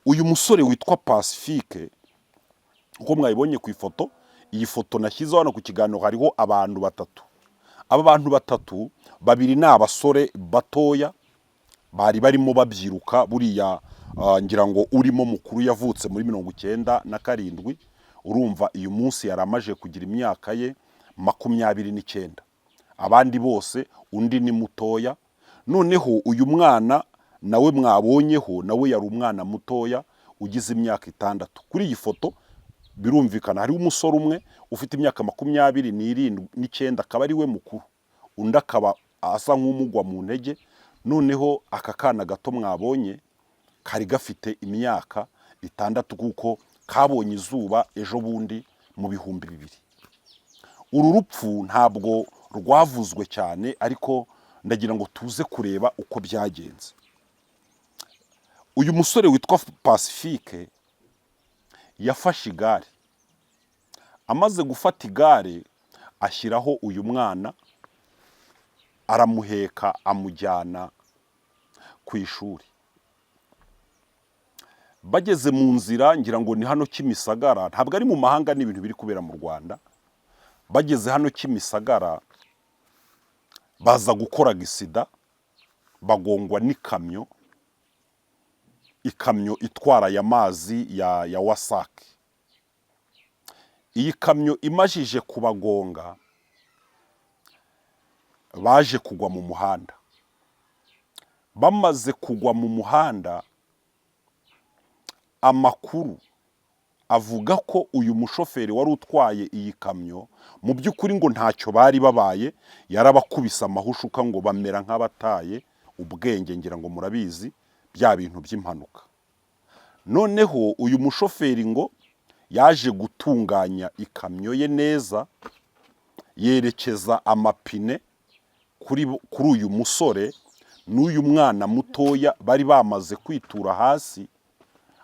uyu musore witwa Pacifique uko mwayibonye ku ifoto, iyi foto nashyizeho hano ku kiganiro hariho abantu batatu. Aba bantu batatu, babiri ni abasore batoya bari barimo babyiruka, buriya ngira ngo urimo mukuru yavutse muri 97, urumva uyu munsi yari amaje kugira imyaka ye 29. Abandi bose undi ni mutoya. Noneho uyu mwana nawe mwabonyeho, nawe yari umwana mutoya ugize imyaka 6. Kuri iyi foto birumvikana hariho umusore umwe ufite imyaka 29 akaba ari we mukuru, undi akaba asa nk'umugwa mu ntege. Noneho aka kana gato mwabonye kari gafite imyaka 6 kuko kabonye izuba ejo bundi mu 2000. Uru rupfu ntabwo rwavuzwe cyane, ariko ndagira ngo tuze kureba uko byagenze. Uyu musore witwa Pacifique yafashe igare, amaze gufata igare ashyiraho uyu mwana, aramuheka amujyana ku ishuri. Bageze mu nzira, ngira ngo ni hano Kimisagara, ntabwo ari mu mahanga, n'ibintu biri kubera mu Rwanda. Bageze hano Kimisagara baza gukora gisida, bagongwa n'ikamyo, ikamyo itwara aya mazi ya Wasake. Iyi kamyo imajije kubagonga, baje kugwa mu muhanda. Bamaze kugwa mu muhanda, amakuru avuga ko uyu mushoferi wari utwaye iyi kamyo mu by'ukuri ngo ntacyo bari babaye, yarabakubise amahushuka ngo bamera nk'abataye ubwenge, ngira ngo murabizi bya bintu by'impanuka. Noneho uyu mushoferi ngo yaje gutunganya ikamyo ye neza, yerekeza amapine kuri uyu musore n'uyu mwana mutoya bari bamaze kwitura hasi.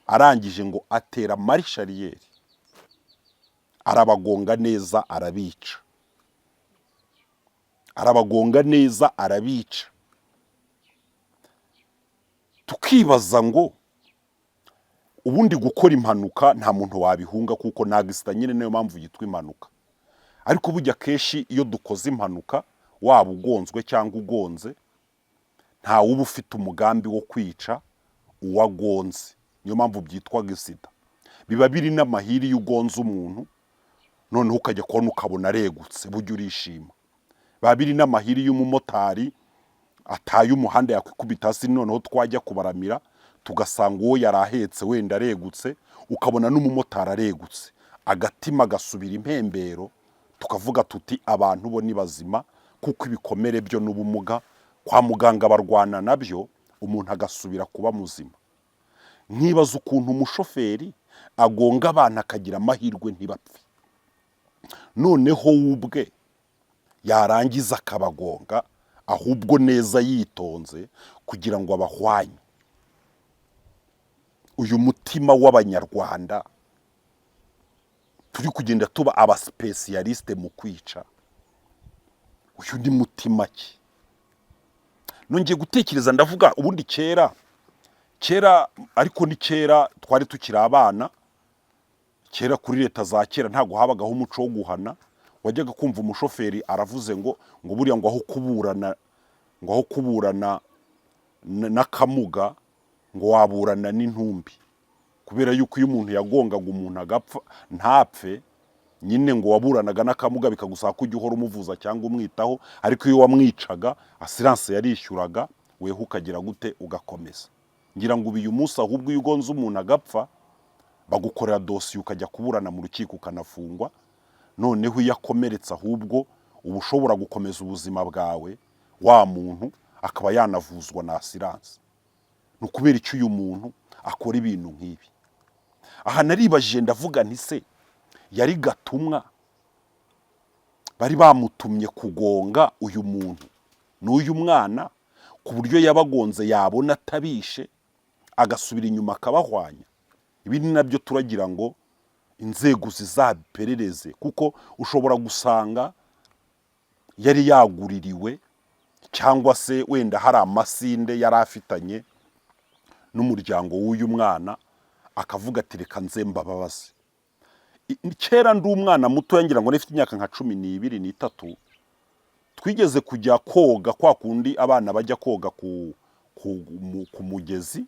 Arangije ngo atera marishariyeri, arabagonga neza, arabica. Arabagonga neza, arabica. Tukibaza ngo ubundi gukora impanuka nta muntu wabihunga, kuko nagisita nyine niyo mpamvu yitwa impanuka. Ariko bujya keshi iyo dukoze impanuka, waba ugonzwe cyangwa ugonze, nta wuba ufite umugambi wo kwica uwagonze. Niyo mpamvu byitwa gisida. Biba biri n'amahiri iyo ugonze umuntu, noneho ukajya kubona ukabona aregutse, burya urishima. Biba biri n'amahiri y'umumotari ataye umuhanda yakwikubita hasi, noneho twajya kubaramira tugasanga uwo yari ahetse wenda aregutse, ukabona n'umumotari aregutse, agatima gasubira impembero, tukavuga tuti abantu bo ni bazima, kuko ibikomere byo n'ubumuga kwa muganga barwana nabyo, umuntu agasubira kuba muzima. Nkibaza ukuntu umushoferi agonga abantu akagira amahirwe ntibapfe, noneho ubwe yarangiza akabagonga, ahubwo neza yitonze kugira ngo abahwanye. Uyu mutima w'Abanyarwanda turi kugenda tuba abasipesiyaliste mu kwica, uyu ni mutima ki? Nongeye gutekereza ndavuga ubundi kera ariko ni kera twari tukiri abana, kera kuri leta za kera ntago habagaho umuco wo guhana. Wajyaga kumva umushoferi aravuze ngo buriya ngo aho kuburana n'akamuga ngo waburana n'intumbi, kubera yuko iyo umuntu yagongaga umuntu agapfa ntapfe, nyine ngo waburanaga n'akamuga bikagusaba kujya uhora umuvuza cyangwa umwitaho, ariko iyo wamwicaga asiranse yarishyuraga, weho ukagira gute ugakomeza. Ngira ngo uyu munsi ahubwo iyo ugonze umuntu agapfa bagukorera dosiye ukajya kuburana mu rukiko ukanafungwa, noneho iyo akomeretse ahubwo uba ushobora gukomeza ubuzima bwawe, wa muntu akaba yanavuzwa na asiranse. Ni ukubera icyo uyu muntu akora ibintu nk'ibi. Aha naribajije ndavuga nti se yari gatumwa bari bamutumye kugonga uyu muntu n'uyu mwana, ku buryo yabagonze yabona atabishe agasubira inyuma akabahwanya? Ibi ni nabyo turagira ngo inzego zizabiperereze, kuko ushobora gusanga yari yaguririwe, cyangwa se wenda hari amasinde yari afitanye n'umuryango w'uyu mwana, akavuga ati reka nze mbababaze. Kera ndi umwana muto ngira ngo nifite imyaka nka 12 n'itatu, twigeze kujya koga kwa kundi abana bajya koga ku mugezi,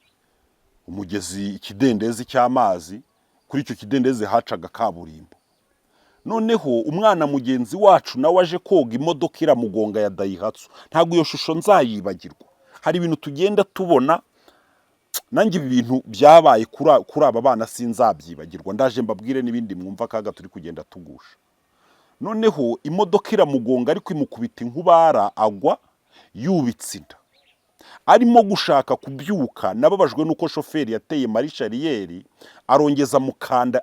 umugezi, ikidendezi cy'amazi. Kuri icyo kidendezi hacaga kaburimbo. Noneho umwana mugenzi wacu nawe aje koga, imodoka iramugonga ya Daihatsu. Ntabwo iyo shusho nzayibagirwa. Hari ibintu tugenda tubona, nanjye ibi bintu byabaye kuri aba bana sinzabyibagirwa. Ndaje mbabwire n'ibindi mwumva kaga turi kugenda tugusha. Noneho imodoka iramugonga ariko imukubita inkubara, agwa yubitse inda. Arimo gushaka kubyuka, nababajwe nuko shoferi yateye marishariyeri,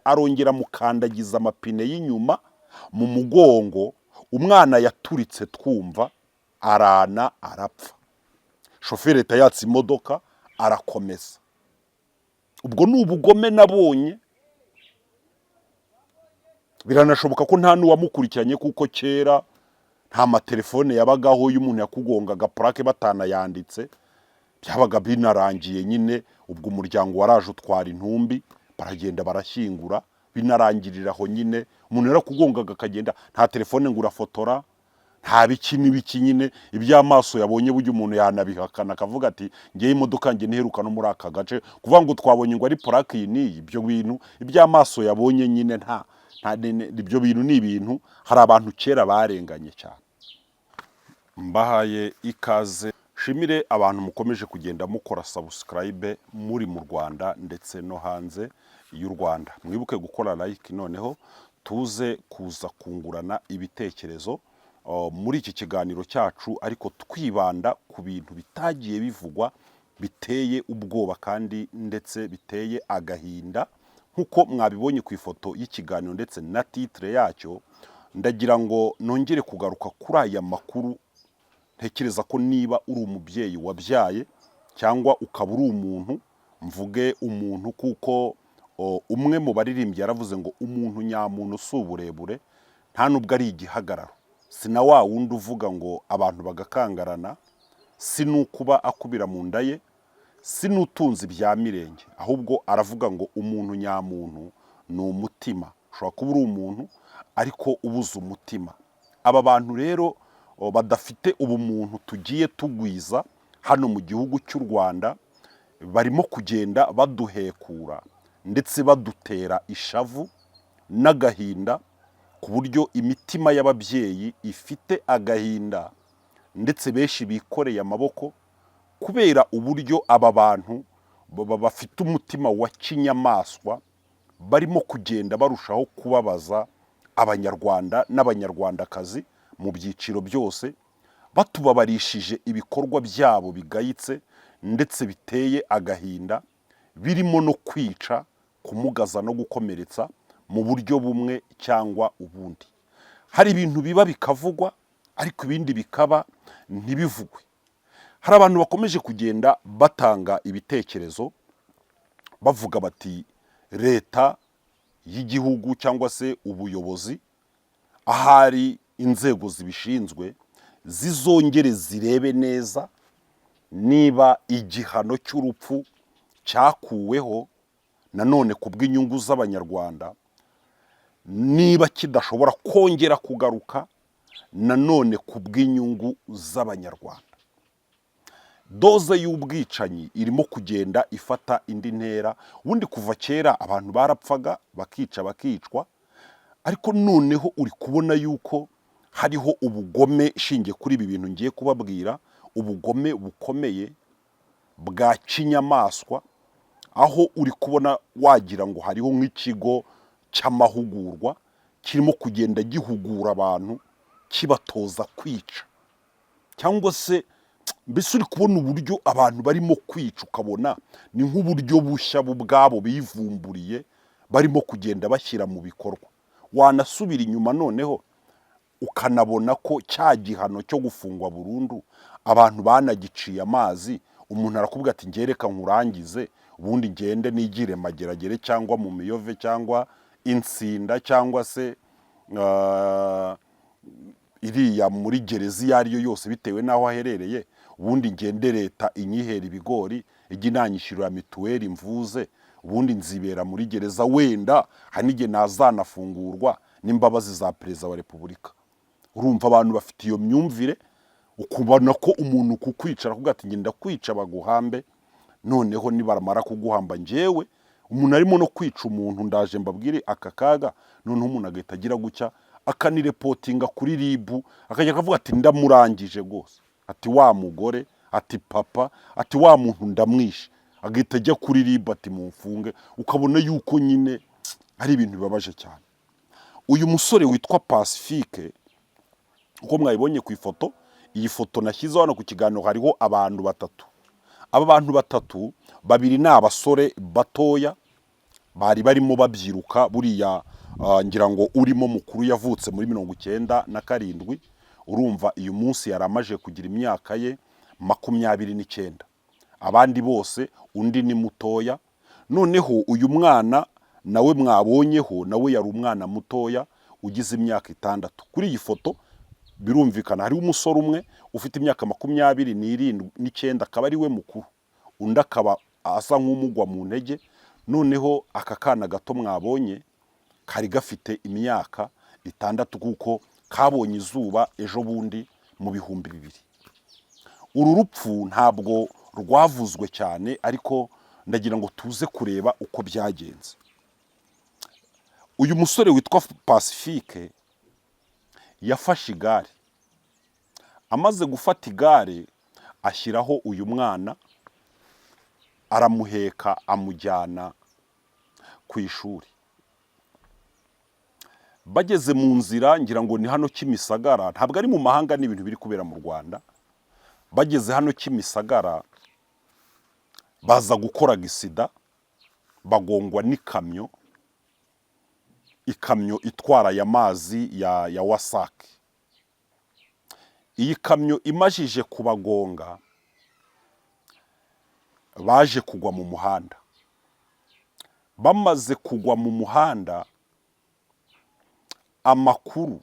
arongera mukandagiza amapine y'inyuma mu mugongo. Umwana yaturitse twumva, arana arapfa. Shoferi yatse imodoka arakomeza. Ubwo ni ubugome nabonye. Biranashoboka ko nta n'uwamukurikiranye kuko kera nta matelefone yabagaho, y'umuntu yakugongaga plaque batanayanditse, byabaga binarangiye nyine. Ubwo umuryango waraje utwara intumbi, baragenda barashyingura, binarangiriraho nyine. Umuntu yarakugongaga akagenda, nta telefone ngo urafotora, nta biki n'ibiki nyine. Iby'amaso yabonye burya umuntu yanabihakana akavuga ati ngiye imodoka nge ntiheruka no muri aka gace, kuvuga ngo twabonye ngo ari plaque iyi n'iyi. Ibyo bintu iby'amaso yabonye nyine nta ibyo bintu ni ibintu hari abantu kera barenganye cyane. Mbahaye ikaze, shimire abantu mukomeje kugenda mukora subscribe muri mu Rwanda ndetse no hanze y'u Rwanda. Mwibuke gukora like, noneho tuze kuza kungurana ibitekerezo muri iki kiganiro cyacu, ariko twibanda ku bintu bitagiye bivugwa biteye ubwoba kandi ndetse biteye agahinda. Nkuko mwabibonye ku ifoto y'ikiganiro ndetse na titre yacyo, ndagira ngo nongere kugaruka kuri aya makuru. Ntekereza ko niba uri umubyeyi wabyaye cyangwa ukaba uri umuntu, mvuge umuntu kuko umwe mu baririmbyi yaravuze ngo umuntu nyamuntu si uburebure, nta nubwo ari igihagararo, si na wa wundi uvuga ngo abantu bagakangarana, si n'ukuba akubira mu nda ye, si n'utunzi bya mirenge, ahubwo aravuga ngo umuntu nyamuntu ni umutima. Ushobora kuba uri umuntu ariko ubuze umutima. Aba bantu rero badafite ubumuntu tugiye tugwiza hano mu gihugu cy'u Rwanda, barimo kugenda baduhekura ndetse badutera ishavu n'agahinda, ku buryo imitima y'ababyeyi ifite agahinda, ndetse benshi bikoreye amaboko kubera uburyo aba bantu bafite umutima wa kinyamaswa barimo kugenda barushaho kubabaza abanyarwanda n'abanyarwandakazi mu byiciro byose, batubabarishije ibikorwa byabo bigayitse ndetse biteye agahinda, birimo no kwica, kumugaza no gukomeretsa mu buryo bumwe cyangwa ubundi. Hari ibintu biba bikavugwa ariko ibindi bikaba ntibivugwe. Hari abantu bakomeje kugenda batanga ibitekerezo bavuga bati leta y'igihugu cyangwa se ubuyobozi, ahari inzego zibishinzwe zizongere zirebe neza niba igihano cy'urupfu cyakuweho nanone ku bw'inyungu z'abanyarwanda, niba kidashobora kongera kugaruka nanone ku bw'inyungu z'abanyarwanda. Doze y'ubwicanyi irimo kugenda ifata indi ntera. Ubundi kuva kera abantu barapfaga bakica bakicwa, ariko noneho uri kubona yuko hariho ubugome shinge kuri ibi bintu ngiye kubabwira, ubugome bukomeye bwa kinyamaswa, aho uri kubona wagira ngo hariho nk'ikigo cy'amahugurwa kirimo kugenda gihugura abantu kibatoza kwica, cyangwa se mbese uri kubona uburyo abantu barimo kwica, ukabona ni nk'uburyo bushya ubwabo bivumburiye barimo kugenda bashyira mu bikorwa. Wanasubira inyuma noneho ukanabona ko cya gihano cyo gufungwa burundu abantu banagiciye amazi. Umuntu arakubwira ati ngereka nkurangize, ubundi ngende nigire Mageragere cyangwa mu Miyove cyangwa Insinda cyangwa se iriya muri gereza iyo ariyo yose bitewe n'aho aherereye, ubundi ngende leta inyihera ibigori ijya inanyishyurira mituweli mvuze, ubundi nzibera muri gereza, wenda hari n'igihe nazanafungurwa n'imbabazi za perezida wa repubulika. Urumva abantu bafite iyo myumvire, ukubona ko umuntu kukwicara kuvuga ati ngenda kwica baguhambe, noneho nibaramara kuguhamba njyewe umuntu arimo no kwica umuntu ndaje mbabwire aka kaga, noneho umuntu agahita agira gutya akanirepotinga kuri ribu, akajya akavuga ati ndamurangije rwose, ati wa mugore, ati papa, ati wa muntu ndamwishe, agahita ajya kuri ribu ati mumfunge. Ukabona yuko nyine ari ibintu bibabaje cyane. Uyu musore witwa Pacifique, uko mwayibonye ku ifoto, iyi foto nashyizeho hano ku kiganiro, hariho abantu batatu. Aba bantu batatu, babiri ni abasore batoya bari barimo babyiruka, buriya ngira ngo urimo mukuru yavutse muri 97, urumva uyu munsi yaramaje kugira imyaka ye 29. Abandi bose undi ni mutoya. Noneho uyu mwana nawe mwabonyeho, nawe yari umwana mutoya ugize imyaka 6. Kuri iyi foto birumvikana hari umusore umwe ufite imyaka 29, akaba ari we mukuru, undi akaba asa nk'umugwa mu ntege. Noneho aka kana gato mwabonye kari gafite imyaka 6 kuko kabonye izuba ejo bundi mu 2000. Uru rupfu ntabwo rwavuzwe cyane, ariko ndagira ngo tuze kureba uko byagenze. Uyu musore witwa Pacifique yafashe igare, amaze gufata igare ashyiraho uyu mwana, aramuheka amujyana ku ishuri. Bageze mu nzira, ngira ngo ni hano Kimisagara, ntabwo ari mu mahanga, ni ibintu biri kubera mu Rwanda. Bageze hano Kimisagara baza gukora gisida, bagongwa n'ikamyo, ikamyo itwara aya mazi ya Wasake. Iyi kamyo imajije kubagonga, baje kugwa mu muhanda. Bamaze kugwa mu muhanda, amakuru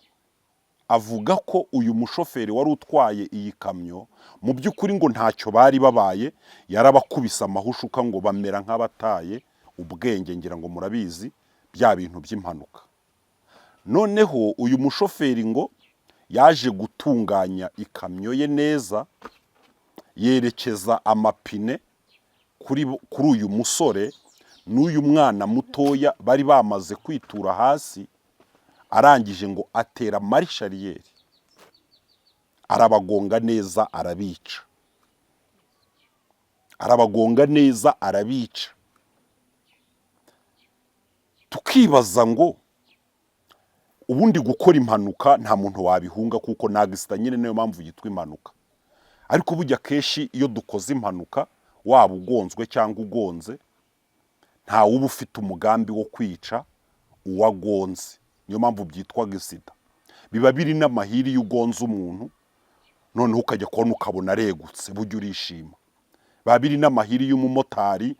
avuga ko uyu mushoferi wari utwaye iyi kamyo mu by'ukuri ngo ntacyo bari babaye, yarabakubise amahushuka ngo bamera nk'abataye ubwenge, ngira ngo murabizi bya bintu by'impanuka. Noneho uyu mushoferi ngo yaje gutunganya ikamyo ye neza, yerekeza amapine kuri uyu musore n'uyu mwana mutoya bari bamaze kwitura hasi. Arangije ngo atera marishariyeri, arabagonga neza, arabica. Arabagonga neza, arabica. Tukibaza ngo ubundi gukora impanuka nta muntu wabihunga, kuko nagisita nyine niyo mpamvu yitwa impanuka. Ariko bujya keshi iyo dukoze impanuka, waba ugonzwe cyangwa ugonze, nta uba ufite umugambi wo kwica uwagonze. Niyo mpamvu byitwa gisida. Biba biri n'amahiri iyo ugonze umuntu, noneho ukajya kubona ukabona aregutse, burya urishima. Biba biri n'amahiri y'umumotari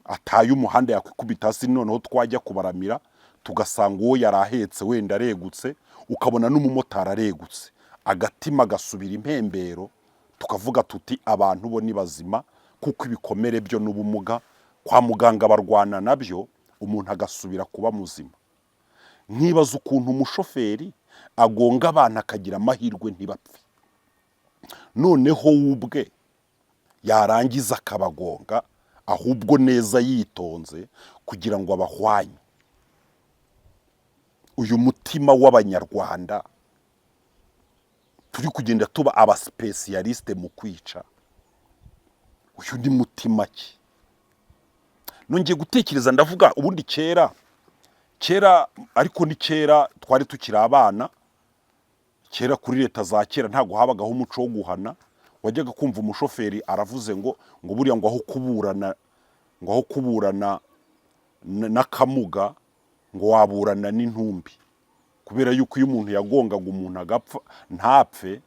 ataye umuhanda yakwikubita hasi, noneho twajya kubaramira tugasanga uwo yari ahetse wenda aregutse, ukabona n'umumotari aregutse, agatima gasubira impembero, tukavuga tuti abantu bo ni bazima, kuko ibikomere byo n'ubumuga kwa muganga barwana nabyo, umuntu agasubira kuba muzima. Nkibaza ukuntu umushoferi agonga abantu akagira amahirwe ntibapfe, noneho ubwe yarangiza akabagonga, ahubwo neza yitonze kugira ngo abahwanye. Uyu mutima w'Abanyarwanda turi kugenda tuba abasipesiyaliste mu kwica, uyu ni mutima ki? Nongeye gutekereza ndavuga ubundi kera ariko ni kera twari tukiri abana, kera kuri leta za kera ntago habagaho umuco wo guhana. Wajyaga kumva umushoferi aravuze ngo buriya ngo aho kuburana n'akamuga ngo waburana n'intumbi, kubera yuko iyo umuntu yagongaga umuntu agapfa ntapfe,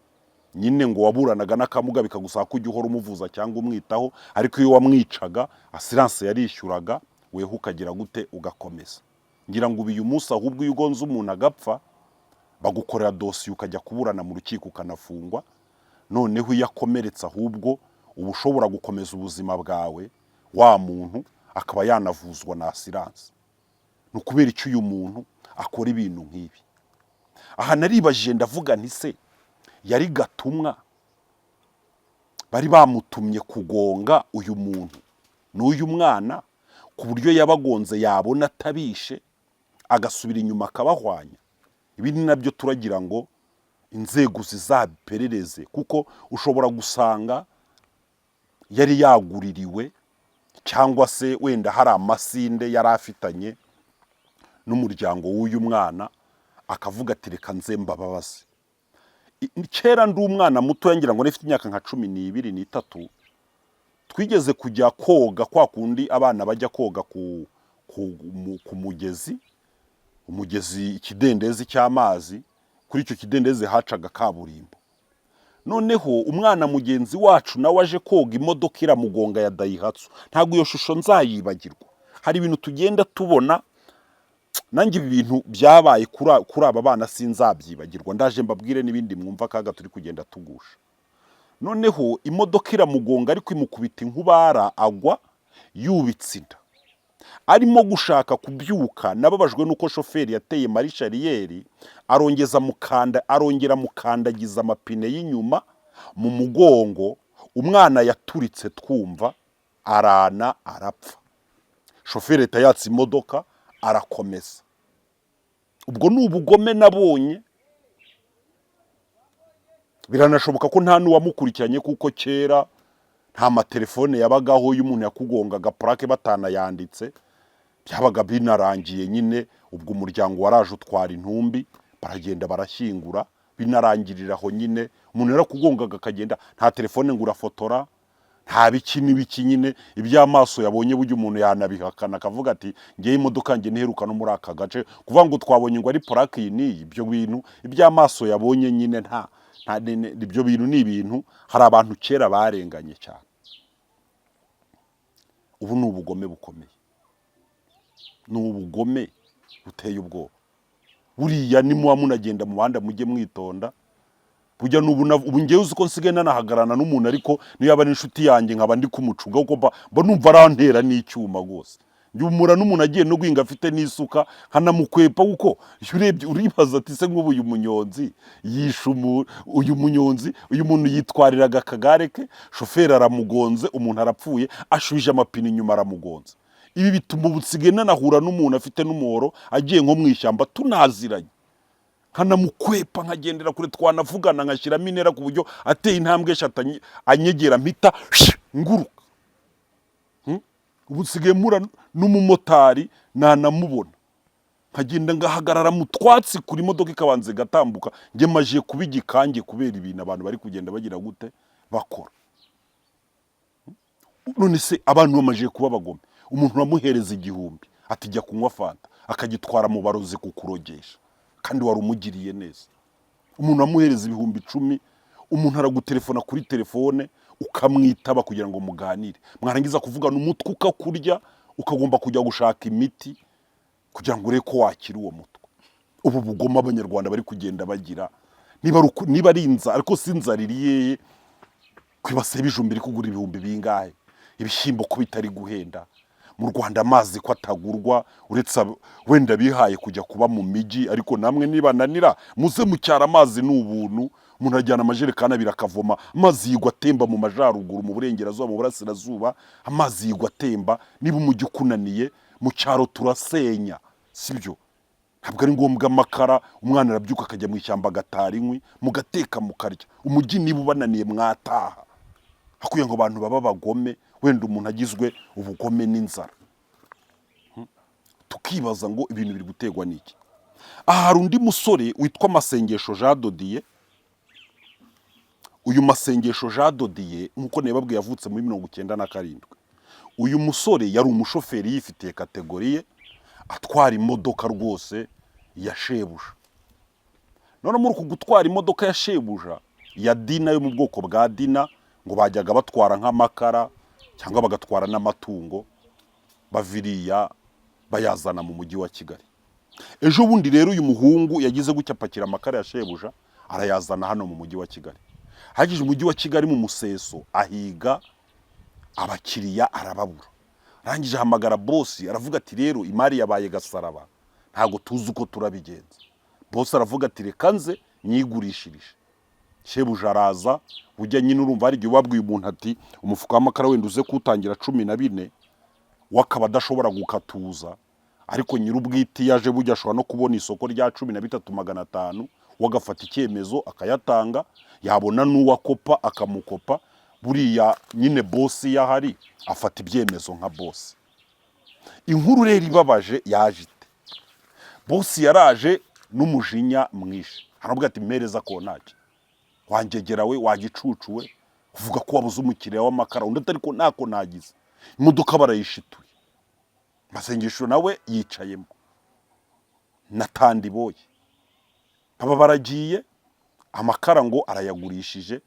nyine ngo waburanaga n'akamuga bikagusaba kujya uhora umuvuza cyangwa umwitaho, ariko iyo wamwicaga assurance yarishyuraga, weho ukagira gute ugakomeza. Ngira ngo uyu munsi ahubwo iyo ugonze umuntu agapfa bagukorera dosiye ukajya kuburana mu rukiko ukanafungwa, noneho iyo akomeretse ahubwo uba ushobora gukomeza ubuzima bwawe, wa muntu akaba yanavuzwa na asiranse. Ni ukubera icyo uyu muntu akora ibintu nk'ibi. Aha naribajije ndavuga nti se yari gatumwa bari bamutumye kugonga uyu muntu n'uyu mwana ku buryo yabagonze yabona atabishe agasubira inyuma akabahwanya? Ibi ni nabyo turagira ngo inzego zizabiperereze, kuko ushobora gusanga yari yaguririwe cyangwa se wenda hari amasinde yari afitanye n'umuryango w'uyu mwana akavuga ati reka nze mbababaze. Kera ndi umwana muto yangira ngo nifite imyaka nka 12 n'itatu, twigeze kujya koga kwa kundi abana bajya koga ku mugezi, umugezi, ikidendezi cy'amazi. Kuri icyo kidendezi hacaga kaburimbo. Noneho umwana mugenzi wacu nawe aje koga, imodoka iramugonga ya Daihatsu. Ntabwo iyo shusho nzayibagirwa. Hari ibintu tugenda tubona, nanjye ibi bintu byabaye kuri aba bana sinzabyibagirwa. Ndaje mbabwire n'ibindi mwumva kaga turi kugenda tugusha. Noneho imodoka iramugonga ariko imukubita inkubara, agwa yubitse inda. Arimo gushaka kubyuka, nababajwe nuko shoferi yateye marishariyeri, arongera mukandagiza amapine y'inyuma mu mugongo. Umwana yaturitse twumva, arana arapfa. Shoferi yatse imodoka arakomeza. Ubwo ni ubugome nabonye. Biranashoboka ko nta n'uwamukurikiranye, kuko kera nta matelefone yabagaho y'umuntu yakugongaga plaque batanayanditse. Byabaga binarangiye nyine, ubwo umuryango waraje utwara intumbi, baragenda barashyingura, binarangiriraho nyine. Umuntu yarakugongaga akagenda, nta telefone ngo urafotora, nta biki n'ibiki nyine. Iby'amaso yabonye burya umuntu yanabihakana akavuga ati ngiye imodoka nge ntiheruka no muri aka gace, kuvuga ngo twabonye ngo ari plaque iyi ni ibyo bintu. Iby'amaso yabonye nyine nta ibyo bintu ni ibintu. Hari abantu kera barenganye cyane. Ubu ni ubugome bukomeye, ni ubugome buteye ubwoba. Buriya ni muba munagenda mu banda mujye mwitonda. Burya ubu ngewe uzi ko nsigaye nanahagarana n'umuntu, ariko niyo yaba n'inshuti yanjye nkaba ndi kumucunga, kuko mba numva arantera n'icyuma rwose. Njye n'umuntu agiye no guhinga afite n'isuka nkanamukwepa, kuko urebye uribaza ati se nk'ubu uyu munyonzi yishe uyu muntu yitwariraga akagare ke, shoferi aramugonze, umuntu arapfuye, ashubije amapine inyuma aramugonze. Ibi bituma ubu nsigaye nanahura n'umuntu afite n'umuhoro agiye nko mu ishyamba tunaziranye, nkanamukwepa nkagendera kure, twanavugana nkashyiramo intera ku buryo ateye intambwe 3 anyegera mpita nguruka. Ubu nsigaye mpura n'umumotari nanamubona, nkagenda ngahagarara mu twatsi kuri imodoka ikabanza igatambuka, nge majiye kuba igikange kubera ibintu abantu bari kugenda bagira gute bakora. None se abantu bamajiye kuba bagome. Umuntu uramuhereza 1000 ati jya kunywa fanta, akagitwara mu barozi kukurogesha, kandi wari umugiriye neza. Umuntu amuhereza 10,000, umuntu aragutelefona kuri telefone ukamwitaba kugira ngo muganire, mwarangiza kuvugana umutwe ukakurya, ukagomba kujya gushaka imiti kugira ngo ureko wakira uwo mutwe. Ubu bugoma abanyarwanda bari kugenda bagira, niba ari inzara, ariko sinzaririye kwibase ibijumbi kugura 1000 bingahe, ibishyimbo ko bitari guhenda mu Rwanda, amazi ko atagurwa, uretse wenda bihaye kujya kuba mu miji. Ariko namwe niba nanira muze mucyara, amazi n'ubuntu. Umuntu ajyana amajerekana birakavoma, amazi yigwa atemba mu majaruguru, mu burengerazuba, mu burasirazuba, amazi yigwa atemba. Niba umujyi ukunaniye, mu cyaro turasenya, sibyo? Ntabwo ari ngombwa amakara. Umwana arabyuka akajya mu ishyamba agatara inkwi, mugateka mukarya. Umujyi niba ubananiye mwataha, hakuye ngo abantu baba bagome, wenda umuntu agizwe ubugome n'inzara. Tukibaza ngo ibintu biri gutegwa n'iki. Aha hari undi musore witwa Masengesho Jean Dodier. Uyu Masengesho Jean Dodier nkuko nebabwiye yavutse muri 1997. Uyu musore yari umushoferi yifitiye kategoriye, atwara imodoka rwose ya shebuja. None muri uku gutwara imodoka ya shebuja ya Dina, yo mu bwoko bwa Dina, ngo bajyaga batwara nk'amakara cyangwa bagatwara n'amatungo, baviriya bayazana mu mujyi wa Kigali. Ejo bundi rero uyu muhungu yagize gutya apakira amakara ya shebuja arayazana hano mu mujyi wa Kigali. Hagije umujyi wa Kigali mu museso, ahiga abakiriya arababura. arangije ahamagara bosi aravuga ati rero imari yabaye gasaraba ntago tuzi uko turabigenza. Bosi aravuga ati reka nze nyigurishirije. Shebuja araza ujya nyine urumva ari igihe wabwiye umuntu ati umufuka w'amakara wenda uze kutangira 14 wakaba adashobora gukatuza, ariko nyir'ubwite yaje bujya ashobora no kubona isoko rya 13,500 wagafata icyemezo akayatanga, yabona n'uwakopa akamukopa. Buriya nyine bosi yahari afata ibyemezo nka bosi. Inkuru rero ibabaje yaje ite? Bosi yaraje n'umujinya mwinshi, aravuga ati mpereza kontaki, wangegera we wagicucuwe uvuga ko wabuze umukiriya w'amakara, undi atari ko ntako nagize, imodoka barayishituye. Masengesho nawe yicayemo natandiboye, baba baragiye amakara ngo arayagurishije.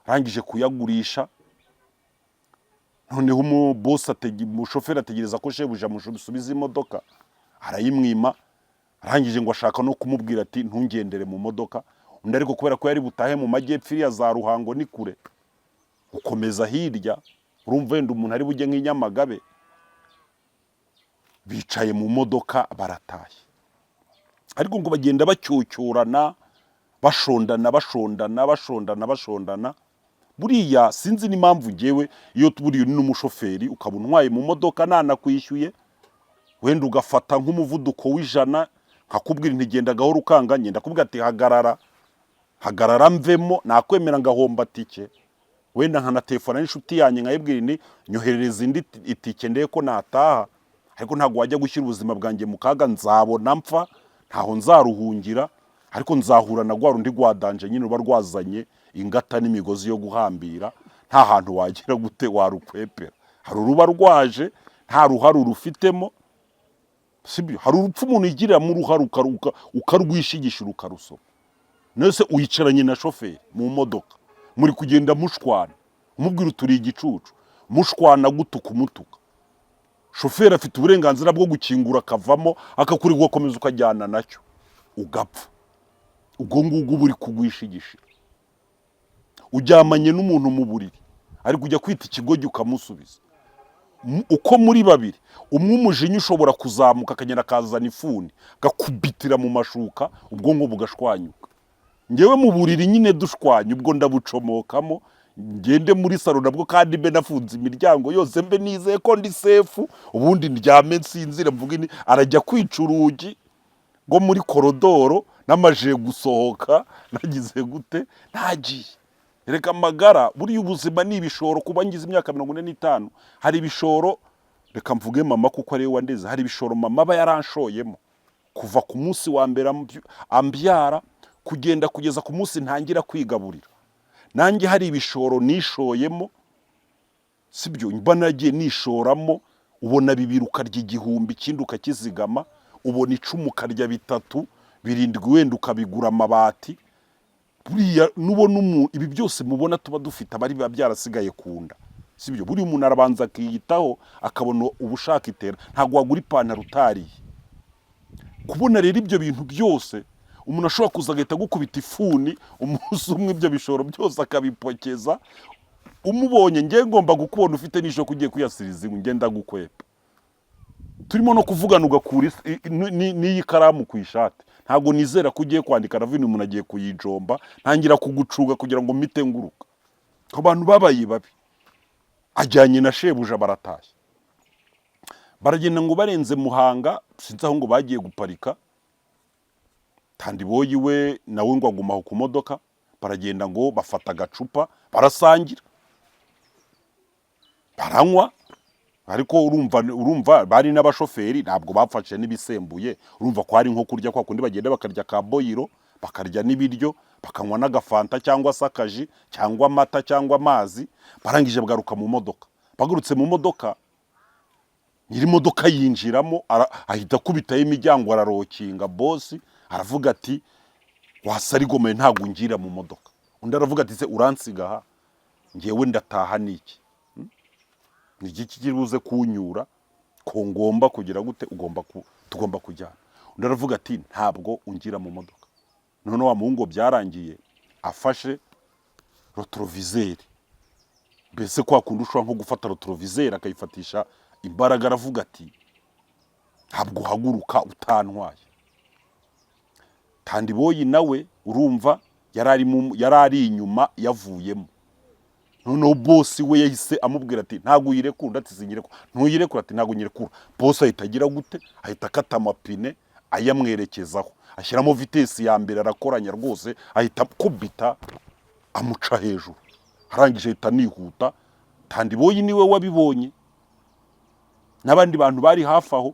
Arangije kuyagurisha noneho umushoferi ategereza ko shebuja musubiza imodoka, arayimwima. Arangije ngo ashaka no kumubwira ati ntungendere mu modoka, undi ariko kubera ko yari butahe mu majyepfo ya za Ruhango ni kure, ukomeza hirya urumva wenda umuntu ari bujye nk'inyamagabe. Bicaye mu modoka barataye, ariko ngo bagenda bacyocyorana bashondana. Buriya sinzi n'impamvu ngewe iyo tuburiye n'umushoferi ukaba untwaye mu modoka nanakwishyuye wenda ugafata nk'umuvuduko w'100 nkakubwira ntigenda gahoro ukanga, ngenda kubwira ati hagarara mvemo, nakwemera ngahomba tike, wenda nkana telefone n'inshuti yanjye nkayibwira ni nyoherereza indi itike ndeye ko nataha, ariko ntago wajya gushyira ubuzima bwanjye mu kaga. Nzabona mpfa ntaho nzaruhungira, ariko nzahura na rwa rundi rwadanje nyine ruba rwazanye ingata n'imigozi yo guhambira, nta hantu wagira gute warukwepera. Hari uruba rwaje nta ruharu rufitemo, sibyo? Hari urupfu umuntu yigirira mu ruharu ukarwishigishira ukarusoma. Nese uyicaranye na shoferi mu modoka muri kugenda mushwana, umubwira uturi igicucu, mushwana gutuka umutuka. Shoferi afite uburenganzira bwo gukingura akavamo akakurigwa akomeza ukajyana nacyo ugapfa. Ubwo ngubwo buri kugwishigishira. Ujyamanye n'umuntu mu buriri ari kujya kwita ikigogi ukamusubiza. Uko muri babiri umwe umujinya ushobora kuzamuka akagenda akazana ifuni gakubitira mu mashuka, ubwonko bugashwanyuka. Ngewe mu buriri nyine dushwanya, ubwo ndabucomokamo ngende muri salo nabwo kandi mbe nafunze imiryango yose, mbe nizeye ko ndi sefu, ubundi ndyame nsinzire mvuga ni arajya kwica urugi ngo muri korodoro namaje gusohoka nagize gute ntagiye. Reka magara buri ubuzima ni ibishoro. Kuba ngize imyaka 45 hari ibishoro, reka mvuge mama kuko ari we wandeze, hari ibishoro mama aba yaranshoyemo kuva ku munsi wa mbere ambyara kugenda kugeza ku munsi ntangira kwigaburira. Nanjye hari ibishoro nishoyemo, sibyo? Mba nagiye nishoramo, ubona bibiri ukarya igihumbi, ikindi ukakizigama, ubona 10 ukarya 3, 7 wenda ukabigura amabati. Buriya nubona ibi byose mubona tuba dufite abari byarasigaye kunda, sibyo? Buri umuntu arabanza akiyitaho akabona ubushaka itera, ntago wagura ipantaro utariye. Kubona rero ibyo bintu byose umuntu ashobora kuzagahita gukubita ifuni umunsi umwe, ibyo bishoro byose akabipokeza. Umubonye ngiye ngomba gukubona ufite nisho kugiye kuyasiriza ngenda gukwepa. Turimo no kuvugana ugakura n'iyi karamu ku ishati, ntago nizera ko ugiye kwandika ravini umuntu agiye kuyijomba, ntangira kugucuga kugira ngo mite nguruka. Abantu babaye babi. Ajyanye na shebuja baratashye, baragenda ngo barenze Muhanga, sinzi aho ngo bagiye guparika. Tandiboyi we nawe ngo agumaho ku modoka, baragenda ngo bafata agacupa barasangira baranywa. Ariko urumva bari n'abashoferi ntabwo bafashe n'ibisembuye, urumva ko ari nko kurya kwa kundi bagenda bakarya ka boyiro, bakarya n'ibiryo, bakanywa n'agafanta cyangwa sakaji cyangwa amata cyangwa amazi. Barangije bagaruka mu modoka. Bagurutse mu modoka, nyiri modoka yinjiramo ahita kubitaye imiryango ararokinga. Bosi aravuga ati wasarigomeye ntago ngira mu modoka. Undi aravuga ati se uransiga aha ngewe ndataha niki? Ni iki kibuze kunyura ko ngomba kugira gute? Tugomba kujyana. Undi aravuga ati ntabwo ungira mu modoka. None wa muhungu byarangiye afashe retroviseur, mbese kwa kundi ushobora nko gufata retroviseur akayifatisha imbaraga aravuga ati ntabwo uhaguruka utantwaye. Tandiboyi nawe urumva yari ari inyuma yavuyemo, noneho bosi we yahise amubwira ati ntabwo uyirekura, ati sinyirekura. Ntuyirekura, ati ntabwo nyirekura. Bosi ahita agira gute, ahita akata amapine ayamwerekezaho, ashyiramo vitesi ya mbere, arakoranya rwose, ahita kubita amuca hejuru, arangije ahita nihuta. Tandiboyi niwe wabibonye, n'abandi bantu bari hafi aho,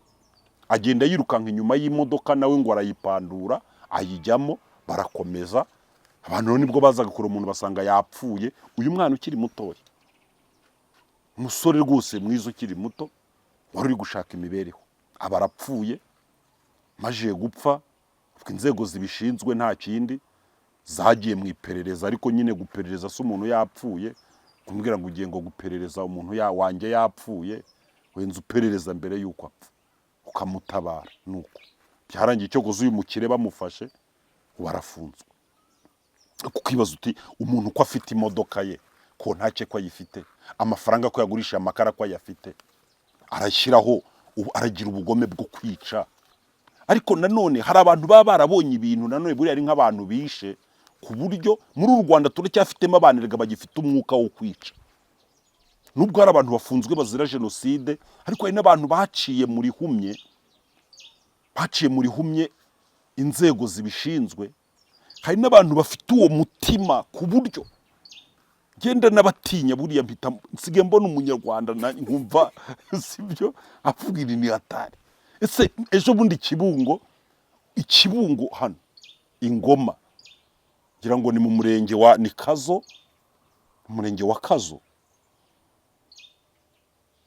agenda yirukanka inyuma y'imodoka nawe ngo arayipandura, ayijyamo, barakomeza. Abantu rero nibwo bazaga kure umuntu basanga yapfuye. Uyu mwana ukiri mutoya, umusore rwose mwiza ukiri muto, wari uri gushaka imibereho, aba arapfuye. Maje gupfa, inzego zibishinzwe nta kindi zagiye mu iperereza, ariko nyine guperereza se umuntu yapfuye, kumbwira ngo ugiye ngo guperereza umuntu wanjye yapfuye, wenze uperereza mbere yuko apfa ukamutabara. Nuko byarangiye cyo guza uyu mukire bamufashe, warafunzwe. Kukibaza uti umuntu ko afite imodoka ye, ko ntacye ko ayifite, amafaranga ko yagurisha amakara ko ayafite, arashyiraho aragira ubugome bwo kwica. Ariko nanone hari abantu baba barabonye ibintu, nanone buri ari nk'abantu bishe, ku buryo muri uru Rwanda turacyafitemo abanerega bagifite umwuka wo kwica. Nubwo hari abantu bafunzwe bazira jenoside, ariko hari n'abantu baciye muri humye inzego zibishinzwe. Hari n'abantu bafite uwo mutima ku buryo genda n'abatinya, buriya mpita nsige mbona umunyarwanda nkumva sibyo avuga ni hatari. Ese ejo bundi ikibungo hano Ingoma, ngira ngo ni mu murenge wa Kazo, umurenge wa Kazo,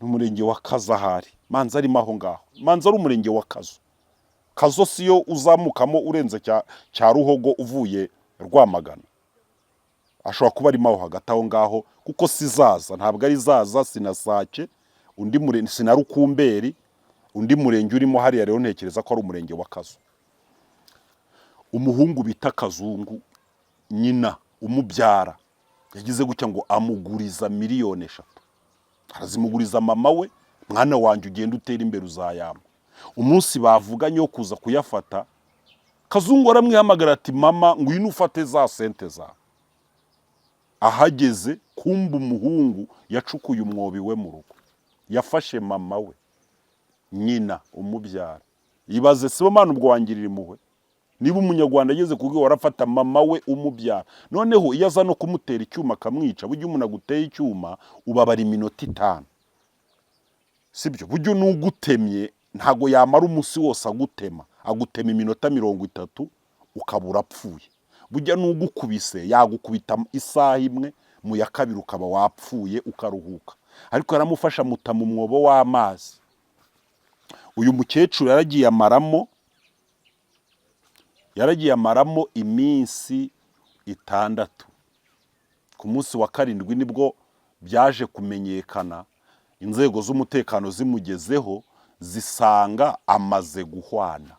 n'umurenge wa Kazo ahari, manza arimo aho ngaho, manza ari umurenge wa Kazo. Kazo siyo uzamukamo urenze cya Ruhogo uvuye Rwamagana, ashobora kuba arimo aho hagati aho ngaho, kuko sizaza, ntabwo ari zaza, sinasake, undi murenge sinarukumberi, undi murenge urimo hariya rero ntekereza ko ari umurenge wa Kazo. Umuhungu bita Kazungu, nyina umubyara yagize gutya ngo amuguriza miliyoni 3, arazimuguriza mama we, mwana wanjye ugenda utera imbere uzayama. Umunsi bavuganye yo kuza kuyafata, Kazungu aramwihamagara ati mama ngwino ufate za sente za. Ahageze kumba umuhungu yacukuye umwobi we mu rugo, yafashe mama we, nyina umubyara. Ibaze se mama ubwo wangirira impuhwe, niba umunyarwanda ageze kubwo warafata mama we umubyara, noneho iyo aza no kumutera icyuma akamwica, burya umuntu aguteye icyuma ubabara iminota 5, sibyo? Burya n'ugutemye ntago yamara umunsi wose agutema iminota 30 ukabura apfuye. Burya n'ugukubise yagukubita isaha imwe, mu ya kabiri ukaba wapfuye ukaruhuka. Ariko yaramufasha muta mu mwobo w'amazi. Uyu mukecuru yaragiye amaramo iminsi 6. Ku munsi wa 7 nibwo byaje kumenyekana, inzego z'umutekano zimugezeho zisanga amaze guhwana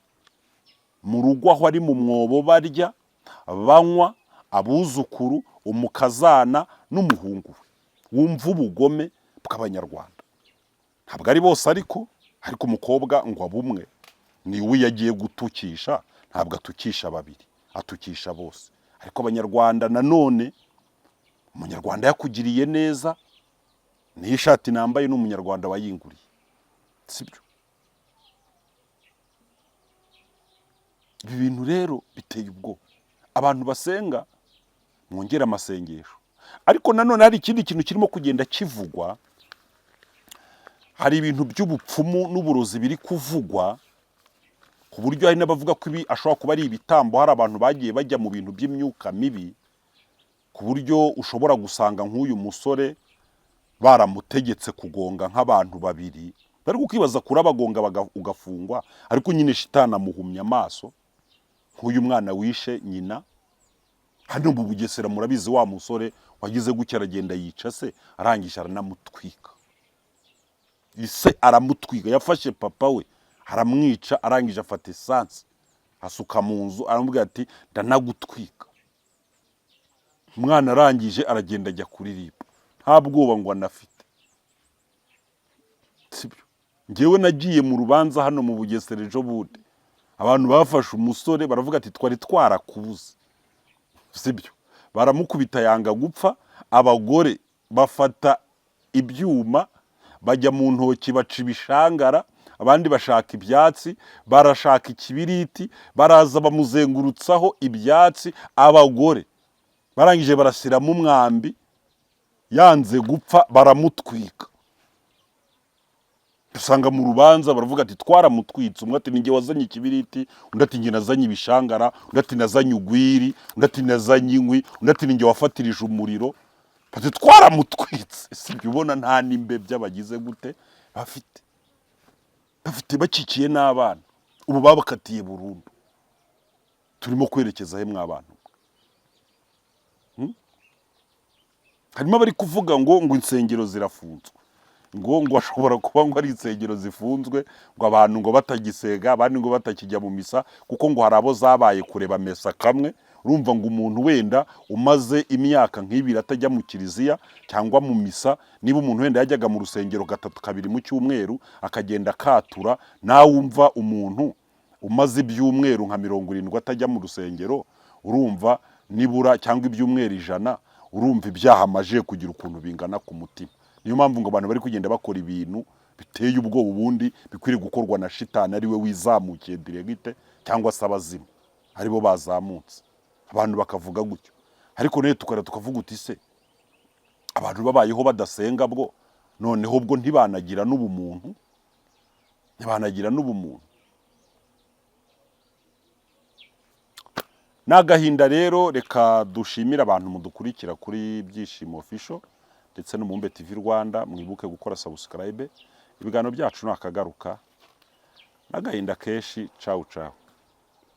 mu rugo, aho ari mu mwobo barya banywa, abuzukuru, umukazana n'umuhungu we. Wumva ubugome bw'Abanyarwanda. Ntabwo ari bose ariko umukobwa ngo abumwe niwe yagiye gutukisha, ntabwo atukisha babiri, atukisha bose. Ariko Abanyarwanda nanone, umunyarwanda yakugiriye neza, niyo ishati nambaye n'umunyarwanda wayinguriye, sibyo? Ibi bintu rero biteye ubwoba. Abantu basenga mwongera amasengesho. Ariko nanone hari ikindi kintu kirimo kugenda kivugwa, hari ibintu by'ubupfumu n'uburozi biri kuvugwa, ku buryo hari n'abavuga ko ibi ashobora kuba ari ibitambo. Hari abantu bagiye bajya mu bintu by'imyuka mibi, ku buryo ushobora gusanga nk'uyu musore baramutegetse kugonga nk'abantu 2, bari kukibaza kurabagonga ugafungwa, ariko nyine shitani amuhumya amaso. Nk'uyu mwana wishe nyina hano mu Bugesera, murabizi wa musore wagize gutya aragenda yica se, arangije aranamutwika. Ise aramutwika, yafashe papa we aramwica, arangije afata esanse asuka mu nzu, aramubwira ati ndanagutwika. Umwana arangije aragenda ajya kuririmba, nta bwoba ngo anafite, sibyo? ngewe nagiye mu rubanza hano mu Bugesera ejo bundi, abantu bafashe umusore baravuga ati twari twarakubuze, sibyo, baramukubita yanga gupfa, abagore bafata ibyuma bajya mu ntoki baca ibishangara, abandi bashaka ibyatsi, barashaka ikibiriti, baraza bamuzengurutsaho ibyatsi, abagore barangije barasiramo umwambi, yanze gupfa baramutwika. Usanga mu rubanza baravuga ati twaramutwitse, umwe ati ninjye wazanye ikibiriti, undi ati ninjye nazanye ibishangara, undi ati nazanye ugwiri, undi ati nazanye inkwi, undi ati ninjye wafatirije umuriro, bati twaramutwitse. Sibyo ubona nta nimbe by'abagize gute bafite bacikiye n'abana, ubu babakatiye burundu. Turimo kwerekeza he mw'abantu? Harimo abari kuvuga ngo insengero zirafunzwe, ngo ashobora kuba ngo ari insengero zifunzwe, ngo abantu ngo batagisega, abandi ngo batakijya mu misa, kuko ngo hari abo zabaye kureba mesa kamwe. Urumva ngo umuntu wenda umaze imyaka nk'ibiri atajya mu kiliziya cyangwa mu misa, niba umuntu wenda yajyaga mu rusengero gatatu kabiri mu cyumweru akagenda akatura, nawe wumva umuntu umaze ibyumweru nka 70 atajya mu rusengero, urumva nibura cyangwa ibyumweru 100, urumva ibyaha amaje kugira ukuntu bingana ku mutima. Niyo mpamvu ngo abantu bari kugenda bakora ibintu biteye ubwoba, ubundi bikwiriye gukorwa na shitani ari we wizamukiye diregite, cyangwa se abazimu aribo bazamutse, abantu bakavuga gutyo. Ariko rero tukavuga uti se abantu babayeho badasenga bwo noneho bwo ntibanagira n'ubumuntu, N'agahinda rero. Reka dushimira abantu mudukurikira kuri Byishimo Official ndetse no mu Mbe TV Rwanda, mwibuke gukora subscribe. Ibiganiro byacu nakagaruka. N'agahinda keshi. Ciao ciao.